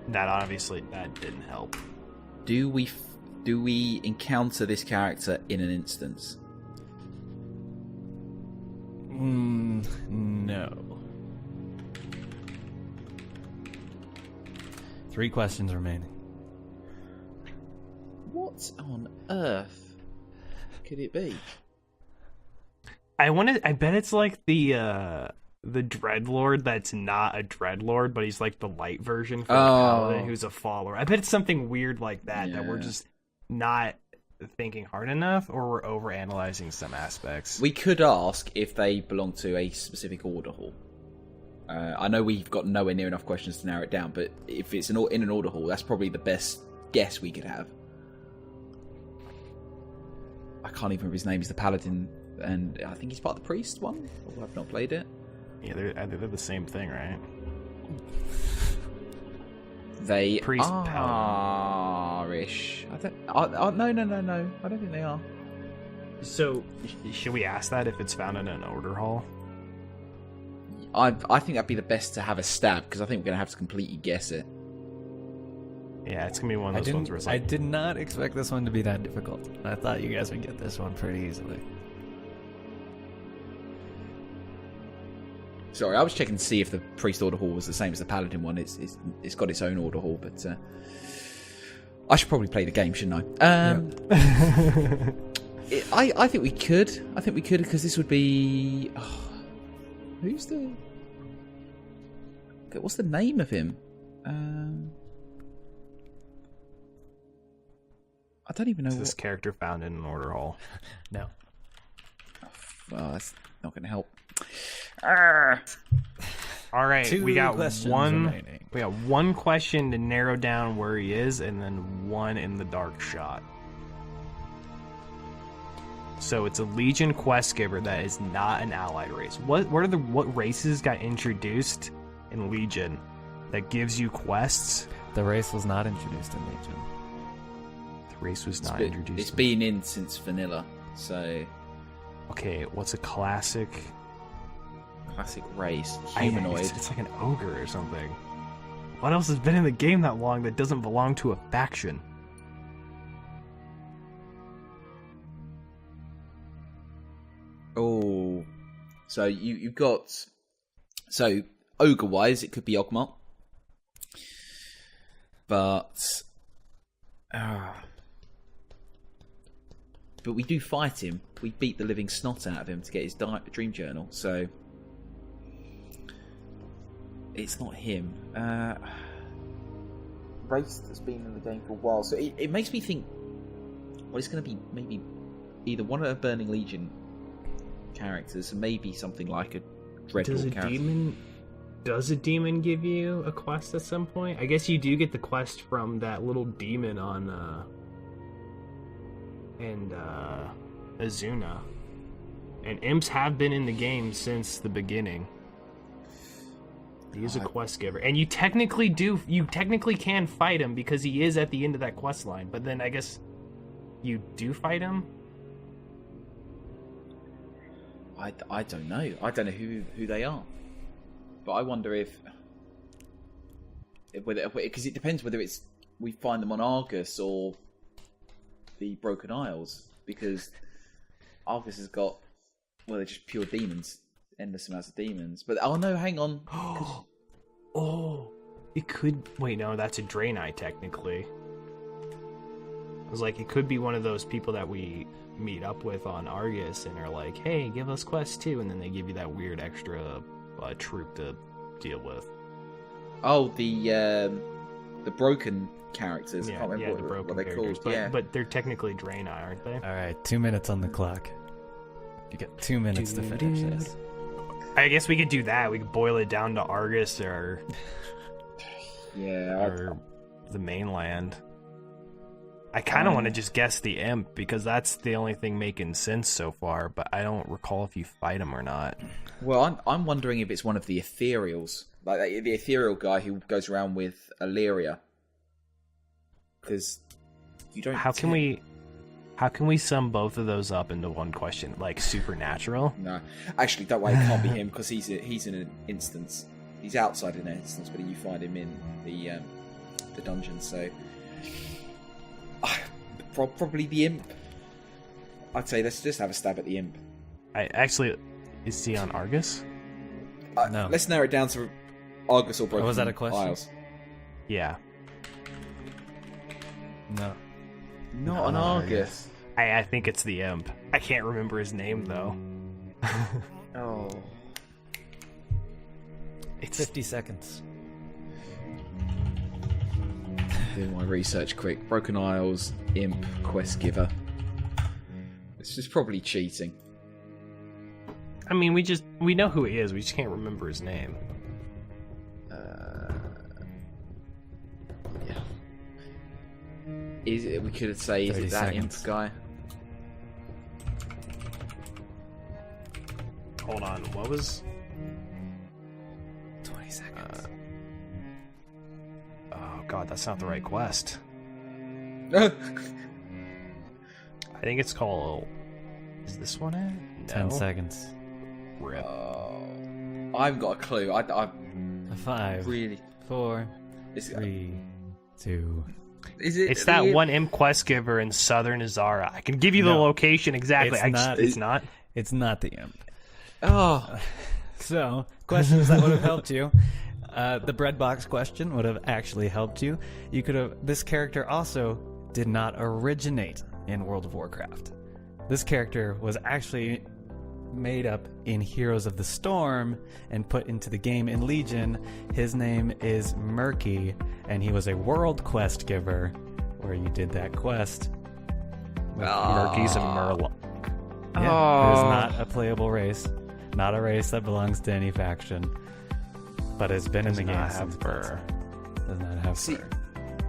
That didn't help. Do we encounter this character in an instance? No. 3 questions remaining. What on earth could it be? I bet it's like the Dreadlord that's not a Dreadlord, but he's like the light version for the Paladin who's a follower. I bet it's something weird like that that we're just not thinking hard enough, or we're overanalyzing some aspects. We could ask if they belong to a specific order hall. I know we've got nowhere near enough questions to narrow it down, but if it's in an order hall, that's probably the best guess we could have. I can't even remember his name. He's the Paladin, and I think he's part of the Priest one. Although I've not played it. Yeah, they're the same thing, right? They Priest are-ish. No. I don't think they are. So, should we ask that if it's found in an order hall? I think that'd be the best to have a stab, because I think we're going to have to completely guess it. Yeah, it's going to be one of those ones where it's I like... did not expect this one to be that difficult. I thought you guys would get this one pretty easily. Sorry, I was checking to see if the Priest Order Hall was the same as the Paladin one. It's got its own Order Hall, but I should probably play the game, shouldn't I? I think we could. I think we could, because this would be... who's the... What's the name of him? I don't even know. Is this character found in an order hall? No. Well, that's not going to help. All right, 2 we got questions one. remaining. We got one question to narrow down where he is, and then one in the dark shot. So it's a Legion quest giver that is not an allied race. What races got introduced in Legion that gives you quests? The race was not introduced in Legion. The race was not introduced. It's been in since vanilla, so... Okay, what's a classic race? Humanoid. It's like an ogre or something. What else has been in the game that long that doesn't belong to a faction? Oh, so you've got... So, ogre-wise, it could be Ogmart. But we do fight him. We beat the living snot out of him to get his dream journal, so... It's not him. Race that's been in the game for a while, so it makes me think... Well, it's going to be maybe either one of the Burning Legion characters, and maybe something like a Dreadful character. Does a demon give you a quest at some point? I guess you do get the quest from that little demon on Azuna. And imps have been in the game since the beginning. He is a quest giver. And you technically can fight him because he is at the end of that quest line, but then I guess you do fight him? I don't know. I don't know who they are. But I wonder because it depends whether we find them on Argus or the Broken Isles, because Argus has got, well, they're just pure demons, endless amounts of demons. But no, hang on. It could. Wait, no, that's a Draenei technically. I was like, it could be one of those people that we meet up with on Argus and are like, hey, give us quests too, and then they give you that weird extra troop to deal with. Oh, the broken characters. I can't remember the broken what they're characters, called. but they're technically Draenei, aren't they? All right, 2 minutes on the clock. You get 2 minutes to finish this. I guess we could do that. We could boil it down to Argus or or the mainland. I kind of want to just guess the imp because that's the only thing making sense so far, but I don't recall if you fight him or not. Well, I'm wondering if it's one of the ethereals, like the ethereal guy who goes around with Illyria. Because you don't. How can How can we sum both of those up into one question? Like supernatural? No, actually, don't worry. It can't be him because he's in an instance. He's outside in an instance, but you find him in the dungeon. So probably the imp. I'd say let's just have a stab at the imp. Is he on Argus? No. Let's narrow it down to Argus or Broken was that a question? Isles. Yeah. No. Not on Argus. I think it's the imp. I can't remember his name though. Oh. It's 50 seconds. Doing my research quick. Broken Isles, imp, quest giver. This is probably cheating. I mean, we know who he is. We just can't remember his name. Yeah. We could say, is 30 it that seconds. imp guy? Hold on, what was... 20 seconds. Oh god, that's not the right quest. No. I think it's called... Is this one it? No. 10 seconds. Rip. I haven't got a clue. I 5, really... 4, 3, 2. Is it? It's that one imp quest giver in southern Azara. I can give you the No. location exactly. It's not. It's not the imp. Oh. So, questions that would have helped you. The bread box question would have actually helped you. You could have. This character also did not originate in World of Warcraft. This character was actually made up in Heroes of the Storm and put into the game in Legion. His name is Murky, and he was a world quest giver where you did that quest. Murky's a Murloc. Yeah, it is not a playable race. Not a race that belongs to any faction, but has been in the game since fur. Does not have See, fur.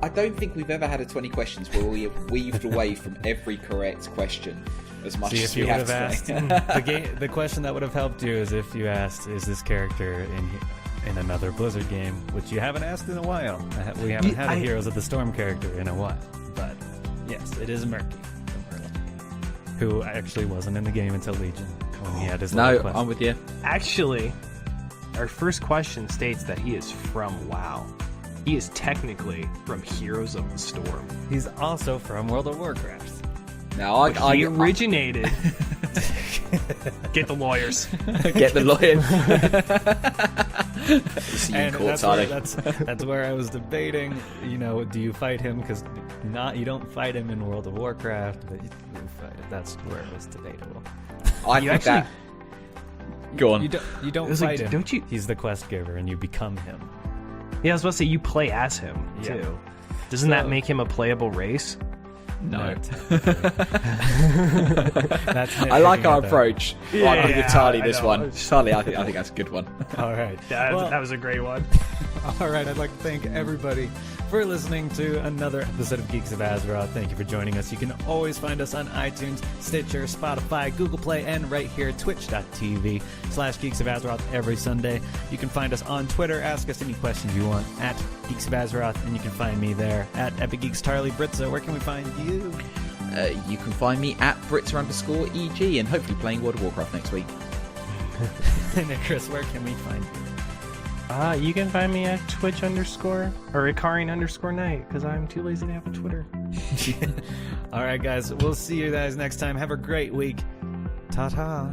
I don't think we've ever had a 20 questions where we have weaved away from every correct question as much See, as if we you would have have today. asked the question that would have helped you is if you asked, "Is this character in another Blizzard game?" Which you haven't asked in a while. We haven't had a Heroes of the Storm character in a while. But yes, it is Murky, who actually wasn't in the game until Legion when he had his No, little quest. I'm with you. Actually, our first question states that he is from WoW. He is technically from Heroes of the Storm. He's also from World of Warcraft. Now He originated. Get the lawyers. get the lawyer. See you in And court, that's where, Tali. that's where I was debating, do you fight him? Because you don't fight him in World of Warcraft, but you fight him. That's where it was debatable. I think that. Go on. You don't was like, fight him. don't you- He's the quest giver, and you become him. Yeah, I was about to say, you play as him, Yeah. too. Doesn't that make him a playable race? No. That's I like nitpicking our at that. approach. Right, I'm Yeah, with Tali I this know. one. Tali, I think that's a good one. All right. That Well, was a great one. all right. I'd like to thank everybody for listening to another episode of Geeks of Azeroth. Thank you for joining us. You can always find us on iTunes, Stitcher, Spotify, Google Play, and right here, twitch.tv/Geeks of Azeroth every Sunday. You can find us on Twitter. Ask us any questions you want at Geeks of Azeroth, and you can find me there at Epic Geeks Tarly Britza. Where can we find you? You can find me at Britzer_EG and hopefully playing World of Warcraft next week. And Chris, where can we find you? You can find me at Twitch_ or Ikarin_night because I'm too lazy to have a Twitter. All right, guys. We'll see you guys next time. Have a great week. Ta-ta.